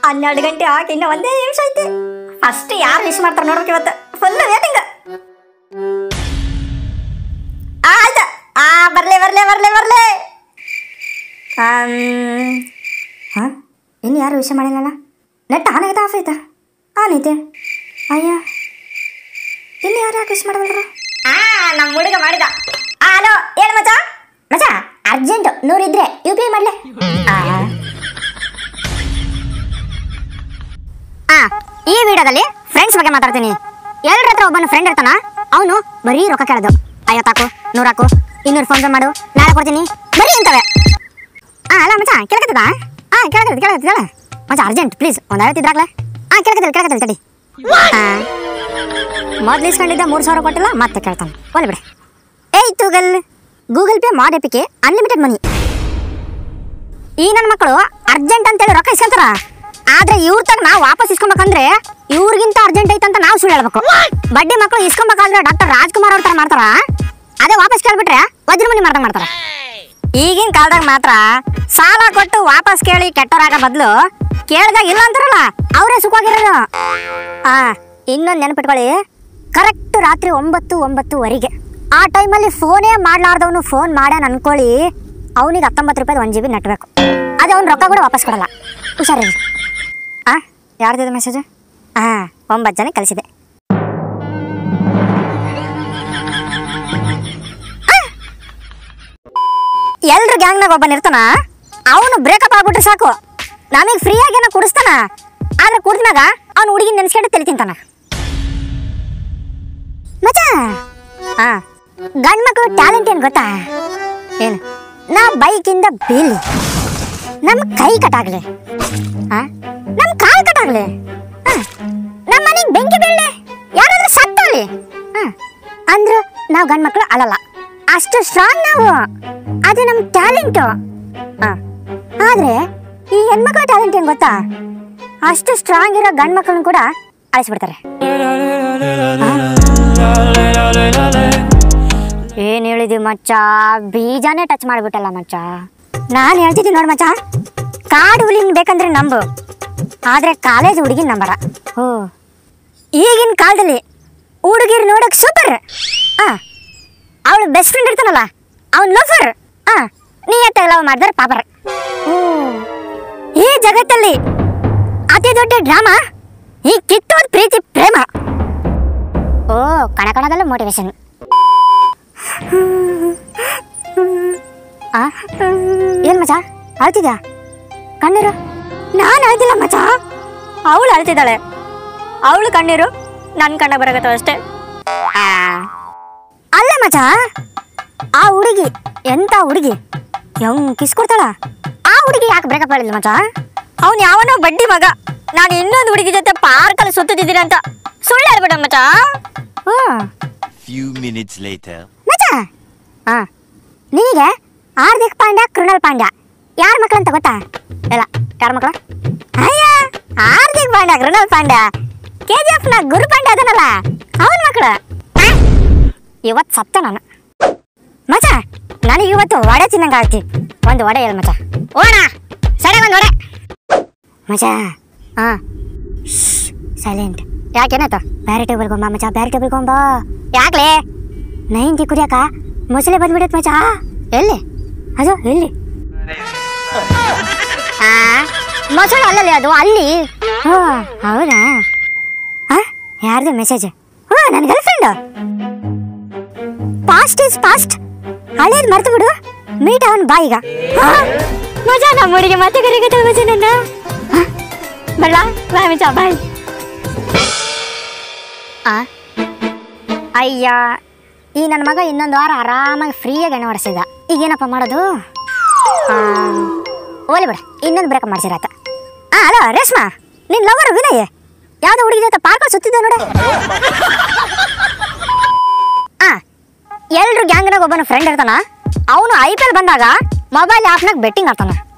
12 ಗಂಟೆ ಆಗಿ ಇನ್ನು 1 ನಿಮಿಷ ಐತಿ. ಫಸ್ಟ್ ಯಾರು ವಿಶ್ ಮಾಡ್ತಾರೆ ನೋಡ್ಬೇಕು ಇವತ್ತು. Full waiting. ಆಯ್ತು. ಬರ್ಲೆ ಇನ್ನು ಯಾರು ವಿಷಯ ಮಾಡಿಲ್ಲಲ್ಲ. ನೆಟ್ ಆನ್ ಆಗೈತೆ ಆಫ್ ಐತಾ? ಆನ್ ಐತೆ. ಅಯ್ಯ ಇನ್ನು ಯಾರು ಯಾಕೆ ವಿಶ್ ಮಾಡಬಲ್ರು? ನಮ್ಮ ಹುಡುಗ ಮಾಡಿದ. ಹಲೋ ಹೇಳು ಮಚ ಅರ್ಜೆಂಟ್ 100 ಇದ್ರೆ UPI ಮಾಡ್ಲೆ. ಈ ವಿಡಿಯೋದಲ್ಲಿ ಫ್ರೆಂಡ್ಸ್ ಬಗ್ಗೆ ಮಾತಾಡ್ತೀನಿ. ಎಲ್ಲರ ಹತ್ರ ಒಬ್ಬನ ಫ್ರೆಂಡ್ ಇರ್ತಾನ, ಅವನು ಬರೀ ರೊಕ್ಕ ಕೇಳೋದು. 50 ಹಾಕು, 100 ಹಾಕು, 200 ಫೋನ್ ಪೇ ಮಾಡು, ನಾಳೆ ಕೊಡ್ತೀನಿ, ಬರೀ ಇಂತವೆ. ಅಲ್ಲ ಮಚ ಕೇಳಕತ್ತದ? ಕೇಳಕತ್ತದ ಮಚ, ಅರ್ಜೆಂಟ್ ಪ್ಲೀಸ್ ಒಂದು 50 ಇದ್ರಾಗ್ಲೆ. ಕೇಳಕತ್ತಲ್ಲ ತಡಿ. ಮೊದ್ಲು ಇಸ್ಕೊಂಡಿದ್ದ 3000 ಕೊಟ್ಟಿಲ್ಲ, ಮತ್ತೆ ಕೇಳ್ತಾನೆ. ಒಳ್ಳೆ ಬಿಡೆ. ಏಯ್ ತೂಗಲ್, ಗೂಗಲ್ ಪೇ ಮಾಡೋಪಿಕೆ ಅನ್ಲಿಮಿಟೆಡ್ ಮನಿ. ಈ ನನ್ನ ಮಕ್ಕಳು ಅರ್ಜೆಂಟ್ ಅಂತೇಳಿ ರೊಕ್ಕ ಇಸ್ಕೊಂತಾರ, ಆದ್ರೆ ಇವ್ರ ತಗ ನಾವು ವಾಪಸ್ ಇಸ್ಕೊಬೇಕಂದ್ರೆ ಇವ್ರಿಗಿಂತ ಅರ್ಜೆಂಟ್ ಐತಂತ ನಾವು ಸುಳ್ಳು ಹೇಳ್ಬೇಕು. ಬಡ್ಡಿ ಮಕ್ಕಳು ಇಸ್ಕೊಬೇಕಾದ್ರೆ ಡಾಕ್ಟರ್ ರಾಜ್ಕುಮಾರ್ ಅವ್ರ ತರ ಮಾಡ್ತಾರ, ಅದೇ ವಾಪಸ್ ಕೇಳ್ಬಿಟ್ರೆ ವಜ್ರಮುನಿ ಮಾಡ್ತಾರ. ಈಗಿನ ಕಾಲದಾಗ ಮಾತ್ರ ಸಾಲ ಕೊಟ್ಟು ವಾಪಸ್ ಕೇಳಿ ಕೆಟ್ಟೋರಾಗ ಬದಲು ಕೇಳಿದಾಗ ಇಲ್ಲ ಅಂತಾರಲ್ಲ, ಅವರೇ ಸುಖವಾಗಿರೋದು. ಇನ್ನೊಂದು ನೆನಪಿಟ್ಕೊಳ್ಳಿ, ಕರೆಕ್ಟ್ ರಾತ್ರಿ 9:09ವರೆಗೆ ಆ ಟೈಮಲ್ಲಿ ಫೋನೇ ಮಾಡ್ಲಾರ್ದವನು ಫೋನ್ ಮಾಡ್ಯಾನ ಅನ್ಕೊಳ್ಳಿ, ಅವನಿಗೆ 19 ರೂಪಾಯಿ 1 GB ನೆಟ್ ಬೇಕು. ಅದೇ ಅವ್ನು ರೊಕ್ಕ ಕೂಡ ವಾಪಸ್ ಕೊಡಲ್ಲ. ಹುಷಾರಿ. ಯಾರ್ದಿದೆ ಮೆಸೇಜ್? 9 ಜನ ಕಳಿಸಿದೆ. ಎಲ್ರು ಗ್ಯಾಂಗ್ನಾಗ ಒಬ್ಬನ ಇರ್ತಾನ, ಅವನು ಬ್ರೇಕಪ್ ಆಗ್ಬಿಟ್ರೆ ಸಾಕು ನಮಗೆ ಫ್ರೀಯಾಗಿ ಏನೋ ಕುಡಿಸ್ತಾನ. ಆದ್ರೆ ಕುಡಿದ್ಮ್ಯಾಗ ಅವ್ನು ಹುಡುಗಿ ನೆನೆಸ್ಕೊಂಡು ತಲೆ ತಿಂತಾನ. ಮಚ ಗಂಡ್ ಮಕ್ಳು ಟ್ಯಾಲೆಂಟ್ ಏನು ಗೊತ್ತಾ? ಏನು? ನಾ ಬೈಕಿಂದ ಬೀಳಿ, ನಮ್ಮ ಕೈ ಕಟ್ಟಾಗ್ಲಿ, ನಮ್ಮ ಕಾಲು ಕಟ್ಟಾಗ್ಲಿ, ನಮ್ಮ ಮನೆಗೆ ಬೆಂಕಿ ಬೀಳಲಿ, ಯಾರಾದ್ರೂ ಸತ್ತೋಲಿ ಅಂದ್ರು ನಾವು ಗಂಡ್ ಮಕ್ಳು ಅಳಲ್ಲ. ಅಷ್ಟು ಸ್ಟ್ರಾಂಗ್ ನಾವು. ಅದು ನಮ್ಮ ಟ್ಯಾಲೆಂಟ್. ಆದ್ರೆ ಈ ಹೆಣ್ಮಕ್ಳ ಟ್ಯಾಲೆಂಟ್ ಏನ್ ಗೊತ್ತಾ? ಅಷ್ಟು ಸ್ಟ್ರಾಂಗ್ ಇರೋ ಗಂಡ್ ಮಕ್ಳನ್ನ ಕೂಡ ಅಳಿಸ್ಬಿಡ್ತಾರೆ. ಏನ್ ಹೇಳಿದಿ ಮಚ್ಚ, ಬೀಜಾನೇ ಟಚ್ ಮಾಡ್ಬಿಟ್ಟಲ್ಲ ಮಚ್ಚ. ನಾನು ಹೇಳ್ತಿದ್ದೀನಿ ನೋಡ್ ಮಚ್ಚ, ಕಾಡು ಹುಲಿನ್ ಬೇಕಂದ್ರೆ ನಂಬು, ಆದ್ರೆ ಕಾಲೇಜ್ ಹುಡುಗಿನ ನಂಬರ. ಈಗಿನ ಕಾಲದಲ್ಲಿ ಹುಡುಗಿರು ನೋಡಕ್ ಸೂಪರ್, ಅವಳು ಬೆಸ್ಟ್ ಫ್ರೆಂಡ್ ಇರ್ತಾನಲ್ಲ ಅವ್ನು ಲೋಫರ್, ನೀಯತ್ತಾಗಿ ಲವ್ ಮಾಡಿದ್ರೆ ಪಾಪರ್. ಈ ಜಗತ್ತಲ್ಲಿ ಅತಿ ದೊಡ್ಡ ಡ್ರಾಮಾ ಈ ಕಿತ್ತೋದ್ ಪ್ರೀತಿ ಪ್ರೇಮ. ಕಣಕಣದಲ್ಲೂ ಮೋಟಿವೇಶನ್. ಏನ್ ಮಚ ಅಳ್ತಿದ್ಯಾ? ಕಣ್ಣೀರು? ನಾನು ಅಳ್ತಿಲ್ಲ ಮಚ, ಅವಳು ಅಳ್ತಿದ್ದಾಳೆ. ಅವಳು ಕಣ್ಣೀರು ನನ್ನ ಕಣ್ಣ ಬರಕತ್ತವ ಅಷ್ಟೇ. ಅಲ್ಲ ಮಚ, ಆ ಹುಡುಗಿ ಎಂತ ಹುಡುಗಿ, ಹೆಂಗ್ ಕಿಸ್ ಕೊಡ್ತಾಳ? ಆ ಹುಡುಗಿ ಯಾಕೆ ಬ್ರೇಕಪ್ ಹೇಳಿಲ್ಲ ಮಚ? ಅವ್ನು ಯಾವನೋ ಬಡ್ಡಿ ಮಗ ನಾನು ಇನ್ನೊಂದು ಹುಡುಗಿ ಜೊತೆ ಪಾರ್ಕಲ್ಲಿ ಸುತ್ತಿದ್ದೀನಿ ಅಂತ ಸುಳ್ಳು ಹೇಳ್ಬಿಟ್ಟ ಮಚ. ಮಚ ನಿನಗೆ ಹಾರ್ದಿಕ್ ಪಾಂಡ್ಯ, ಕೃಣಾಲ್ ಪಾಂಡ್ಯ ಯಾರ ಮಕ್ಳು ಅಂತ ಗೊತ್ತಾ? ಇಲ್ಲ, ಯಾರ ಮಕ್ಳು? ಹಾರ್ದಿಕ್ ಪಾಂಡ್ಯ, ಕೃಣಾಲ್ ಪಾಂಡ್ಯ, KGF ನ ಗುರು ಪಾಂಡ್ಯ ಅದನ್ನಲ್ಲ, ಅವನ ಮಕ್ಳು. ಇವತ್ತು ಸತ್ತ ನಾನು ಮಚ. ನನಗೆ ಇವತ್ತು ವಡೆ ತಿನ್ನಂಗ ಆಗ್ತಿ. ಒಂದು ವಡೆ ಹೇಳ ಮಚ. ಓಣ ಸರಿ, ಒಂದು ವಡೆ ಮಚ. ಸೈಲೆಂಟ್. ಯಾಕೇನಾಯ್ತು? ಬೇರೆ ಟೇಬಲ್ ಗೊಂಬ ಮಚ, ಬೇರೆ ಟೇಬಲ್ ಗೊಂಬ. ಯಾಕ್ಲೆ? 90 ಕುಡಿಯಾಕ ಮೊಸಳೆ ಬಂದ್ಬಿಡತ್ ಮಚ. ಎಲ್ಲಿ ಅದು? ಎಲ್ಲಿ? ಮೊಸಳೆ ಅಲ್ಲಲ್ಲಿ, ಅದು ಅಲ್ಲಿ. ಹೌದಾ? ಯಾರ್ದು ಮೆಸೇಜ್? ನನ್ನ girl friend. Past is past, ಹಳೇದು ಮರ್ತು ಬಿಡು, ಮೀಟ್ ಅವನ್ ಬಾ ಈಗ. ಮಜಾ ನಮ್ಮ ಹುಡುಗಿ ಮತ್ತೆ ಕರಿಗತ್ತ ಮಜಾ ನನ್ನ. ಬರಲಾ? ಬಾಯ್ ಮಚ, ಬಾಯ್. ಅಯ್ಯ, ಈ ನನ್ನ ಮಗ ಇನ್ನೊಂದು ವಾರ ಆರಾಮಾಗಿ ಫ್ರೀಯಾಗಿ ಎಣ್ಣೆ ಹೊಡಿಸಿದ. ಈಗೇನಪ್ಪ ಮಾಡೋದು? ಓಲಿ ಬಿಡ, ಇನ್ನೊಂದು ಬ್ರೇಕಪ್ ಮಾಡಿಸಿರತ್ತ. ಹಲೋ ರೇಷ್ಮಾ, ನಿನ್ನ ಲವರ್ ವಿನಯ್ ಯಾವುದೋ ಹುಡುಗಿ ಜೊತೆ ಪಾರ್ಕಲ್ಲಿ ಸುತ್ತಿದ್ದೆ ನೋಡ. ಎಲ್ರು ಗ್ಯಾಂಗ್ನಾಗ ಒಬ್ಬನ ಫ್ರೆಂಡ್ ಇರ್ತಾನ, ಅವನು IPL ಬಂದಾಗ ಮೊಬೈಲ್ ಆಪ್ನಾಗ ಬೆಟ್ಟಿಂಗ್ ಆಡ್ತಾನ.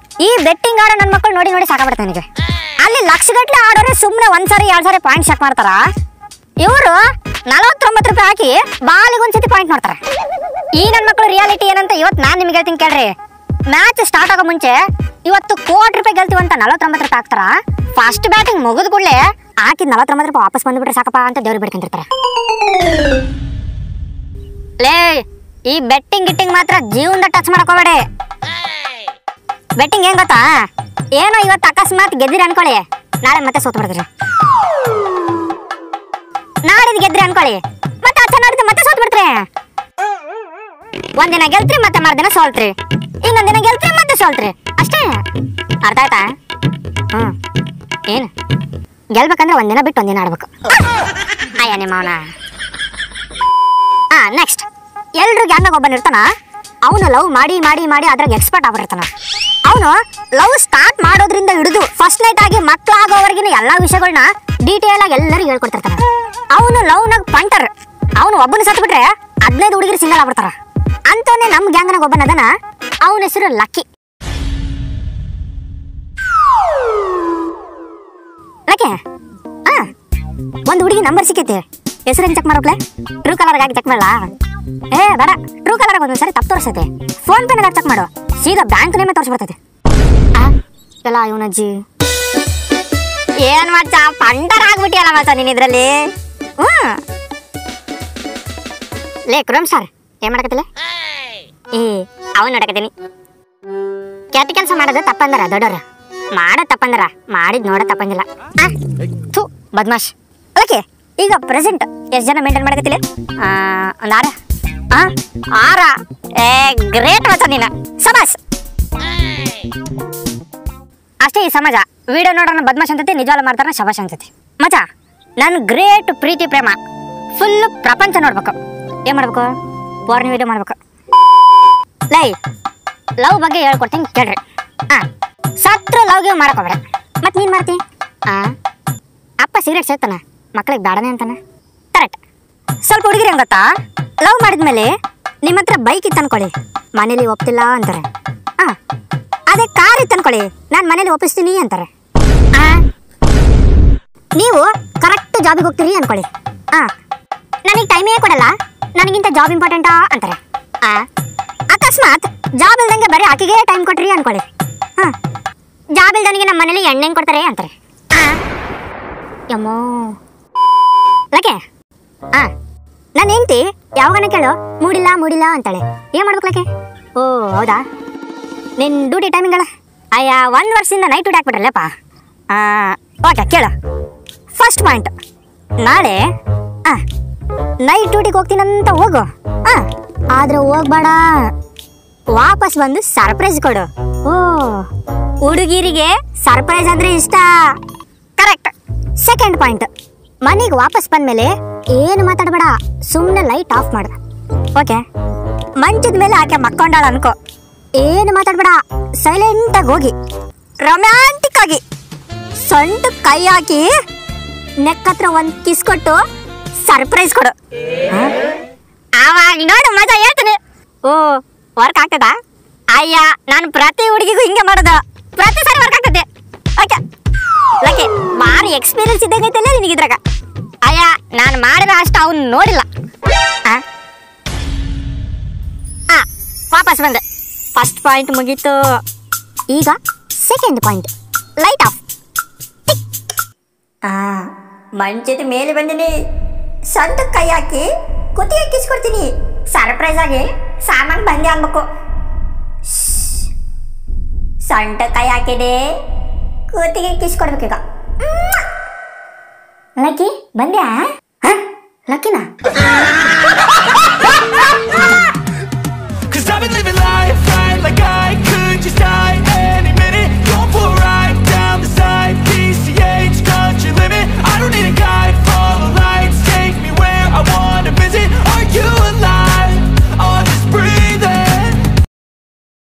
ಈ ಬೆಟ್ಟಿಂಗ್ ಆಡೋ ನನ್ನ ಮಕ್ಕಳು ನೋಡಿ ನೋಡಿ ಸಾಕಾಗ್ಬಿಡ್ತಾನೆ ನನಗೆ. ಅಲ್ಲಿ ಲಕ್ಷಗಟ್ಟಲೆ ಆಡೋರೆ ಸುಮ್ಮನೆ 1 ಸಾರಿ 2 ಸಾರಿ ಪಾಯಿಂಟ್ ಚೆಕ್ ಮಾಡ್ತಾರ. ಇವರು 49 ರೂಪಾಯಿ ಹಾಕಿ ಬಾಲಿಗೆ ಒಂದ್ಸತಿ ಪಾಯಿಂಟ್ ಮಾಡ್ತಾರೆ. ಈ ನನ್ನ ಮಕ್ಕಳು ರಿಯಾಲಿಟಿ ಏನಂತ ಇವತ್ತು ನಾನು ನಿಮ್ಗೆ ಹೇಳ್ತೀನಿ ಕೇಳ್ರಿ. ಮ್ಯಾಚ್ ಸ್ಟಾರ್ಟ್ ಆಗೋ ಮುಂಚೆ ಇವತ್ತು ಕೋಟಿ ರೂಪಾಯಿ ಗೆಲ್ತೀವಿ ಅಂತ 49 ರೂಪಾಯಿ ಹಾಕ್ತಾರ. ಫಸ್ಟ್ ಬ್ಯಾಟಿಂಗ್ ಮುಗಿದ ಕೂಡಲೇ ಹಾಕಿದ್ 49 ರೂಪಾಯಿ ವಾಪಸ್ ಬಂದ್ಬಿಟ್ರೆ ಸಾಕಪ್ಪ ಅಂತ ದೇವ್ರಿಗೆ ಬೇಡ್ಕೊಂಡಿರ್ತಾರೆ. ಲೇ ಈ ಬೆಟ್ಟಿಂಗ್ ಮಾತ್ರ ಜೀವನದ ಟಚ್ ಮಾಡಕ್ ಹೋಗ್ಬೇಡಿ. ಬೆಟ್ಟಿಂಗ್ ಏನ್ ಗೊತ್ತಾ, ಏನೋ ಇವತ್ತು ಅಕಸ್ಮಾತ್ ಗೆದ್ದಿರಿ ಅನ್ಕೊಳ್ಳಿ, ನಾಳೆ ಮತ್ತೆ ಸೋತು ಬಿಡ್ತೀರಿ. ನಾಡಿದ್ ಗೆದ್ರಿ ಅನ್ಕೊಳ್ಳಿ, ಮತ್ತೆ ಆಚೆ ನಾಡಿದ್ದು ಮತ್ತೆ ಸೋತು ಬಿಡ್ತೀರಿ. ಒಂದಿನ ಗೆಲ್ತ್ರಿ ಮತ್ತೆ ಮರ್ದಿನ ಸೋಲ್ತ್ರಿ, ಇನ್ನೊಂದಿನ ಗೆಲ್ತ್ರಿ ಮತ್ತೆ ಸೋಲ್ತ್ರಿ, ಅಷ್ಟೇ. ಅರ್ಥ ಆಯ್ತಾ? ಏನು ಗೆಲ್ಬೇಕಂದ್ರೆ ಒಂದಿನ ಬಿಟ್ಟು ಒಂದಿನ ಆಡ್ಬೇಕು. ಅಯ್ಯ ನಿಮ್ಮವನ. ನೆಕ್ಸ್ಟ್ ಎಲ್ರು ಗ್ಯಾಂಗ್ನಾಗ ಒಬ್ಬನಿರ್ತಾನ, ಅವನು ಲವ್ ಮಾಡಿ ಮಾಡಿ ಮಾಡಿ ಅದ್ರಾಗ ಎಕ್ಸ್ಪರ್ಟ್ ಆಗಿರ್ತಾನ. ಅವನು ಲವ್ ಸ್ಟಾರ್ಟ್ ಮಾಡೋದ್ರಿಂದ ಹಿಡಿದು ಫಸ್ಟ್ ನೈಟ್ ಆಗಿ ಮಕ್ಕಳು ಆಗೋವರೆಗಿನ ಎಲ್ಲಾ ವಿಷಯಗಳನ್ನ ಡೀಟೇಲ್ ಆಗಿ ಎಲ್ಲರಿಗೂ ಹೇಳ್ಕೊಡ್ತಿರ್ತಾನ. ಅವನು ಲವ್ನಾಗ ಪಂಟರ್. ಅವನು ಒಬ್ಬನ ಸತ್ತು ಬಿಟ್ರೆ 15 ಹುಡುಗಿರು ಸಿಂಗಲ್ ಆಗ್ಬಿಡ್ತಾರ. ಅಂತವನೇ ನಮ್ ಗ್ಯಾಂಗ್ನಾಗ ಒಬ್ಬನದನ, ಅವನ ಹೆಸರು ಲಕ್ಕಿ. ಲಕ್ಕಿ ಒಂದು ಹುಡುಗಿ ನಂಬರ್ ಸಿಕ್ಕೈತಿ, ಹೆಸರೇನು ಚೆಕ್ ಮಾಡೋಕ್ಲೆ? ಟ್ರೂ ಕಲರ್ ಆಗಿ ಚೆಕ್ ಮಾಡಲ್ಲ? ಏ ಬೇಡ, ಟ್ರೂ ಕಲರ್ ಒಂದ್ಸರಿ ತಪ್ಪು ತೋರಿಸ್ತೈತೆ. ಫೋನ್ ಪೇ ನಾಗ ಚೆಕ್ ಮಾಡು, ಸೀದಾ ಬ್ಯಾಂಕ್ ನೇಮೇ ತೋರಿಸ್ಬಿಡ್ತೈತೆ. ಎಲ್ಲ ಇವನಜ್ಜಿ ಏನ್ ಮಚ್ಚ ಪಂಟರ್ ಆಗ್ಬಿಟ್ಟಿಯಲ್ಲ ಮಚ್ಚ ನೀನ್ ಇದ್ರಲ್ಲಿ. ಲೇ ಕುರಮ್ ಸರ್ ಏನ್ ಮಾಡಕತ್ತಿಲ್ಲ? ಅವನ್ ನೋಡಕತ್ತೀನಿ. ಕೆಟ್ಟ ಕೆಲಸ ಮಾಡೋದು ತಪ್ಪಂದಾರ ದೊಡ್ಡವ್ರ, ಮಾಡೋದ್ ತಪ್ಪಂದಾರ, ಮಾಡಿದ್ ನೋಡ ತಪ್ಪಂಗಿಲ್ಲ. ಥೂ ಬದ್ಮಾಶ್. ಓಕೆ, ಈಗ ಪ್ರೆಸೆಂಟ್ ಎಷ್ಟು ಜನ ಮೇಂಟೈನ್ ಮಾಡಕತ್ತಿಲ್ಲ? ಒಂದು 6. ಏ ಗ್ರೇಟ್ ಮಚ್ಚ ನೀನ, ಸಬಾಸ್. ಅಷ್ಟೇ ಈ ಸಮಾಜ ವಿಡಿಯೋ ನೋಡೋಣ ಬದ್ಮಾಶ್ ಅಂತೈತಿ, ನಿಜವಾಗ್ಲೂ ಮಾಡ್ತಾರ ಶಬಾಷ್ ಅಂತೈತಿ. ಮಚ್ಚ ನಾನು ಗ್ರೇಟ್ ಪ್ರೀತಿ ಪ್ರೇಮ ಫುಲ್ ಪ್ರಪಂಚ ನೋಡ್ಬೇಕು. ಏನ್ ಮಾಡ್ಬೇಕು? ಪೋರ್ನ್ ವಿಡಿಯೋ ಮಾಡ್ಬೇಕು. ಲೈ ಲವ್ ಬಗ್ಗೆ ಹೇಳ್ಕೊಡ್ತೀನಿ ಕೇಳ್ರಿ. ಸತ್ರು ಲವ್ ಗಿವ್ ಮಾಡಕ್ ಹೋಗ್ಬೇಡ. ಮತ್ ನೀನ್ ಮಾಡ್ತಿ? ಅಪ್ಪ ಸಿಗರೇಟ್ ಸೇರ್ತಾನ, ಮಕ್ಳಿಗೆ ಬೇಡನೆ ಅಂತಾನ. ಕರೆಕ್ಟ್. ಸ್ವಲ್ಪ ಹುಡುಗಿರಿ ಹೆಂಗ್ ಗೊತ್ತಾ, ಲವ್ ಮಾಡಿದ್ಮೇಲೆ ನಿಮ್ಮ ಹತ್ರ ಬೈಕ್ ಇತ್ತು ಅನ್ಕೊಳ್ಳಿ, ಮನೇಲಿ ಒಪ್ತಿಲ್ಲ ಅಂತಾರೆ. ಅದೇ ಕಾರ್ ಇತ್ತು ಅನ್ಕೊಳ್ಳಿ, ನಾನು ಮನೇಲಿ ಒಪ್ಪಿಸ್ತೀನಿ ಅಂತಾರೆ. ನೀವು ಕರೆಕ್ಟ್ ಜಾಬಿಗೆ ಹೋಗ್ತೀರಿ ಅನ್ಕೊಳ್ಳಿ, ನನಗೆ ಟೈಮೇ ಕೊಡಲ್ಲ, ನನಗಿಂತ ಜಾಬ್ ಇಂಪಾರ್ಟೆಂಟಾ ಅಂತಾರೆ. ಅಕಸ್ಮಾತ್ ಜಾಬ್ ಇಲ್ದಂಗೆ ಬರೀ ಆಕೆಗೆ ಟೈಮ್ ಕೊಟ್ರಿ ಅನ್ಕೊಳ್ಳಿ, ಜಾಬ್ ಇಲ್ದನಿಗೆ ನಮ್ಮ ಮನೇಲಿ ಎಣ್ಣೆ ಕೊಡ್ತಾರೆ ಅಂತಾರೆ. ಯಮ್ಮೋ ಲಕ್ಕೆ ನನ್ನ ಹೆಂಡತಿ ಯಾವಾಗನ ಕೇಳು ಮೂಡಿಲ್ಲ ಅಂತಾಳೆ. ಏನ್ ಮಾಡ್ಬೇಕಲಕ್ಕೆ? ಓ ಹೌದಾ, ನಿನ್ನ ಡ್ಯೂಟಿ ಟೈಮಿಂಗಳ? ಅಯ್ಯ 1 ವರ್ಷದಿಂದ ನೈಟ್ ಡ್ಯೂಟಿ ಹಾಕ್ಬಿಟ್ರಲ್ಲಪ್ಪ. ಓಕೆ ಕೇಳು. ಫಸ್ಟ್ ಪಾಯಿಂಟ್, ನಾಳೆ ನೈಟ್ ಡ್ಯೂಟಿಗೆ ಹೋಗ್ತೀನಂತ ಹೋಗು, ಆದ್ರೆ ಹೋಗ್ಬೇಡ, ವಾಪಸ್ ಬಂದು ಸರ್ಪ್ರೈಸ್ ಕೊಡು. ಓ ಹುಡುಗಿರಿಗೆ ಸರ್ಪ್ರೈಸ್ ಅಂದ್ರೆ ಇಷ್ಟ. ಕರೆಕ್ಟ್. ಸೆಕೆಂಡ್ ಪಾಯಿಂಟ್, ಮನೆಗೆ ವಾಪಸ್ ಬಂದ್ಮೇಲೆ ಏನು ಮಾತಾಡಬೇಡ, ಸುಮ್ಮನೆ ಲೈಟ್ ಆಫ್ ಮಾಡ. ಓಕೆ, ಮಂಚದ ಮೇಲೆ ಆಕೆ ಮಕ್ಕೊಂಡಾಳ ಅನ್ಕೋ, ಏನು ಮಾತಾಡ್ಬೇಡ, ಸೈಲೆಂಟ್ ಆಗಿ ಹೋಗಿ ರೊಮ್ಯಾಂಟಿಕ್ ಆಗಿ ಸೊಂಟ ಕೈ ಹಾಕಿ ನೆಕ್ ಹತ್ರ ಒಂದು ಕಿಸ್ ಕೊಟ್ಟು ಸರ್ಪ್ರೈಸ್ ಕೊಡು. ಆವಾಗ ನೋಡು ಮಜಾ ಹೇಳ್ತೀನಿ. ಓ ವರ್ಕ್ ಆಗ್ತದ? ಅಯ್ಯ ನಾನು ಪ್ರತಿ ಹುಡುಗಿಗೂ ಹಿಂಗೆ ಮಾಡೋದು, ಪ್ರತಿ ಸಾರಿ ವರ್ಕ್ ಆಗ್ತದೆ. ಓಕೆ ಲಕ್ಕೆ ಭಾರಿ ಎಕ್ಸ್ಪೀರಿಯನ್ಸ್ ಇದ್ದಾಗೈತಲ್ಲ ನಿನಗಿದ್ರಾಗ. ಅಯ್ಯ ನಾನು ಮಾಡಿದ ಅಷ್ಟು ಅವ್ನು ನೋಡಿಲ್ಲ. ವಾಪಸ್ ಬಂದೆ. ಫಸ್ಟ್ ಪಾಯಿಂಟ್ ಮುಗೀತು. ಈಗ ಸೆಕೆಂಡ್ ಪಾಯಿಂಟ್, ಲೈಟ್ ಆಫ್. ಮಂಚದ ಮೇಲೆ ಬಂದಿನಿ, ಸೊಂಟ ಕೈ ಹಾಕಿ ಕುತ್ತಿಗೆ ಕಿಸ್ಕೊಡ್ತೀನಿ, ಸರ್ಪ್ರೈಸ್ ಆಗಿ ಸಾಮಾನು ಬಂದೆ ಅನ್ಬೇಕು. ಸೊಂಟ ಕೈ ಹಾಕಿದೆ, ಕೂತಿಗೆ ಕಿಸ್ ಕೊಡ್ಬೇಕೀಗ. ಲಕ್ಕಿ ಬಂದ್ಯಾ? ಲಕ್ಕಿನಾ?